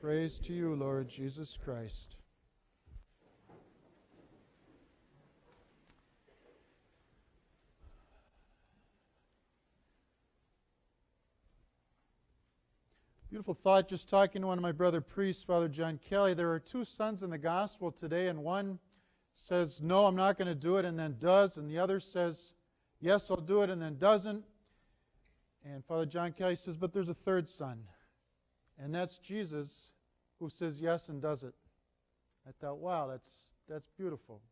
Praise to you, Lord Jesus Christ. Beautiful thought, just talking to one of my brother priests, Father John Kelly. There are two sons in the gospel today, and one says, no, I'm not going to do it, and then does, and the other says, yes, I'll do it, and then doesn't. And Father John Kelly says, but there's a third son, and that's Jesus, who says yes and does it. I thought, wow, that's beautiful.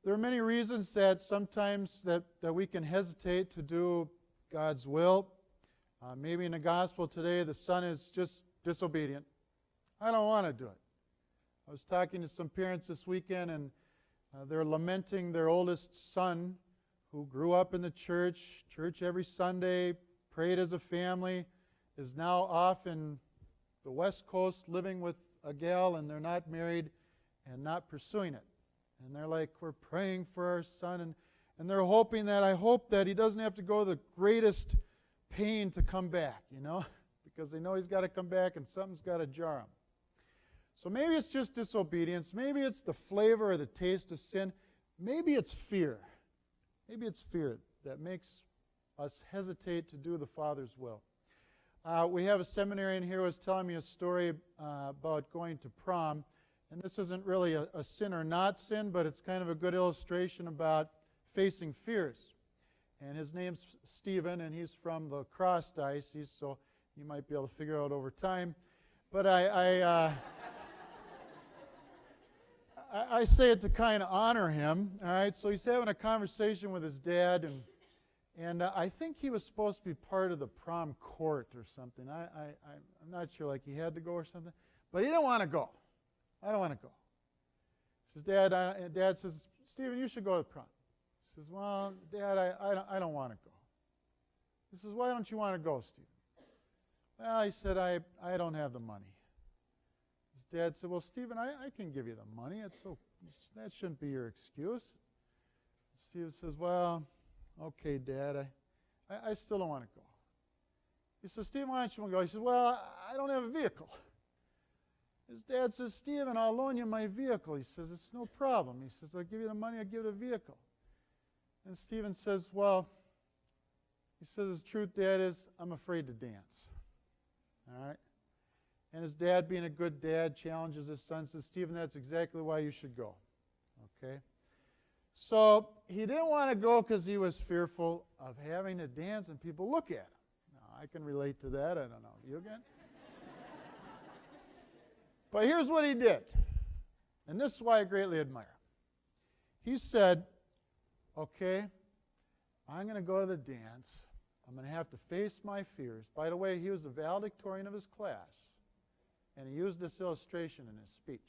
There are many reasons that sometimes that we can hesitate to do God's will. Maybe in the gospel today, the son is just disobedient. I don't want to do it. I was talking to some parents this weekend, and they're lamenting their oldest son who grew up in the church every Sunday, prayed as a family, is now off in the West Coast living with a gal, and they're not married and not pursuing it. And they're like, we're praying for our son, and they're hoping that, I hope that he doesn't have to go the greatest pain to come back, because they know he's got to come back and something's got to jar him. So maybe it's just disobedience. Maybe it's the flavor or the taste of sin. Maybe it's fear. Maybe it's fear that makes us hesitate to do the Father's will. We have a seminarian here who was telling me a story about going to prom. And this isn't really a sin or not sin, but it's kind of a good illustration about facing fears. And his name's Stephen, and he's from the Cross Diocese, so you might be able to figure out over time. But I say it to kind of honor him. All right, so he's having a conversation with his dad, and I think he was supposed to be part of the prom court or something. I'm not sure, like he had to go or something. But he didn't want to go. I don't want to go. He says, Dad says, Stephen, you should go to prom. He says, well, Dad, I don't want to go. He says, why don't you want to go, Stephen? Well, he said, I don't have the money. His dad said, well, Stephen, I can give you the money. That shouldn't be your excuse. Stephen says, well, okay, Dad, I still don't want to go. He says, Stephen, why don't you want to go? He says, well, I don't have a vehicle. His dad says, Stephen, I'll loan you my vehicle. He says, it's no problem. He says, I'll give you the money, I'll give you the vehicle. And Stephen says, well, he says, the truth, Dad, is I'm afraid to dance. All right? And his dad, being a good dad, challenges his son, says, Stephen, that's exactly why you should go. Okay? So he didn't want to go because he was fearful of having to dance and people look at him. Now, I can relate to that. I don't know. You again? But here's what he did. And this is why I greatly admire him. He said, okay, I'm going to go to the dance. I'm going to have to face my fears. By the way, he was the valedictorian of his class, and he used this illustration in his speech.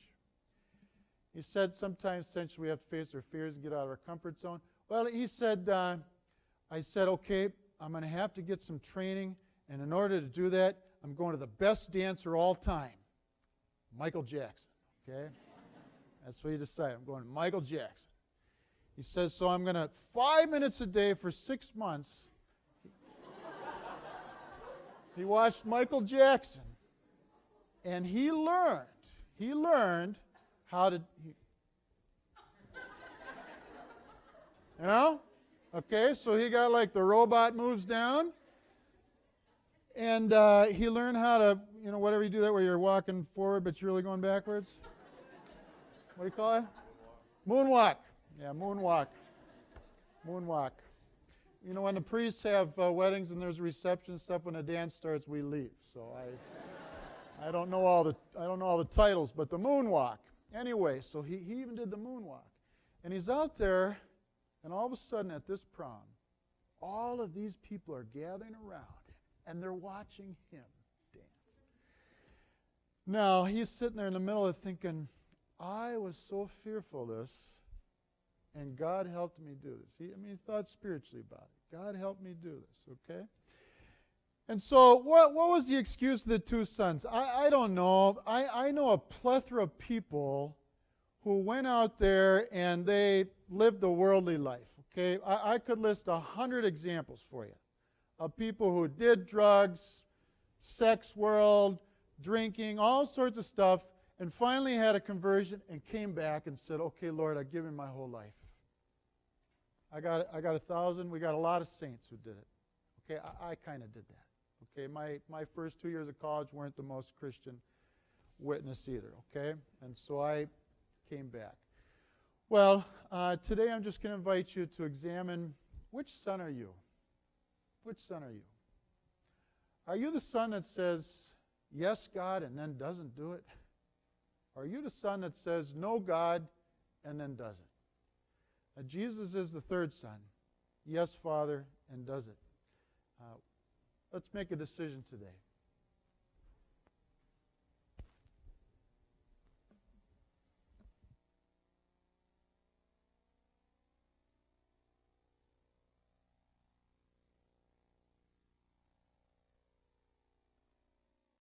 He said sometimes essentially we have to face our fears and get out of our comfort zone. Well, he said, I said, okay, I'm going to have to get some training, and in order to do that, I'm going to the best dancer all time, Michael Jackson. Okay? That's what he decided. I'm going to Michael Jackson. He says, so I'm going to 5 minutes a day for 6 months. He watched Michael Jackson, and he learned how to, Okay, so he got like the robot moves down, and he learned how to, whatever you do that where you're walking forward but you're really going backwards. What do you call it? Moonwalk. Yeah, moonwalk. Moonwalk. When the priests have weddings and there's a reception stuff, when the dance starts, we leave. So I don't know all the titles, but the moonwalk. Anyway, so he even did the moonwalk. And he's out there, and all of a sudden at this prom, all of these people are gathering around, and they're watching him dance. Now, he's sitting there in the middle of thinking, I was so fearful of this, and God helped me do this. He thought spiritually about it. God helped me do this, okay? And so what was the excuse of the two sons? I don't know. I know a plethora of people who went out there and they lived a worldly life, okay? I could list 100 examples for you of people who did drugs, sex world, drinking, all sorts of stuff, and finally had a conversion and came back and said, okay, Lord, I give you my whole life. I got 1,000. We got a lot of saints who did it. Okay, I kind of did that. Okay, my first 2 years of college weren't the most Christian witness either. Okay, and so I came back. Well, today I'm just going to invite you to examine, which son are you? Which son are you? Are you the son that says, yes, God, and then doesn't do it? Or are you the son that says, no, God, and then does it? Now, Jesus is the third son. Yes, Father, and does it. Let's make a decision today.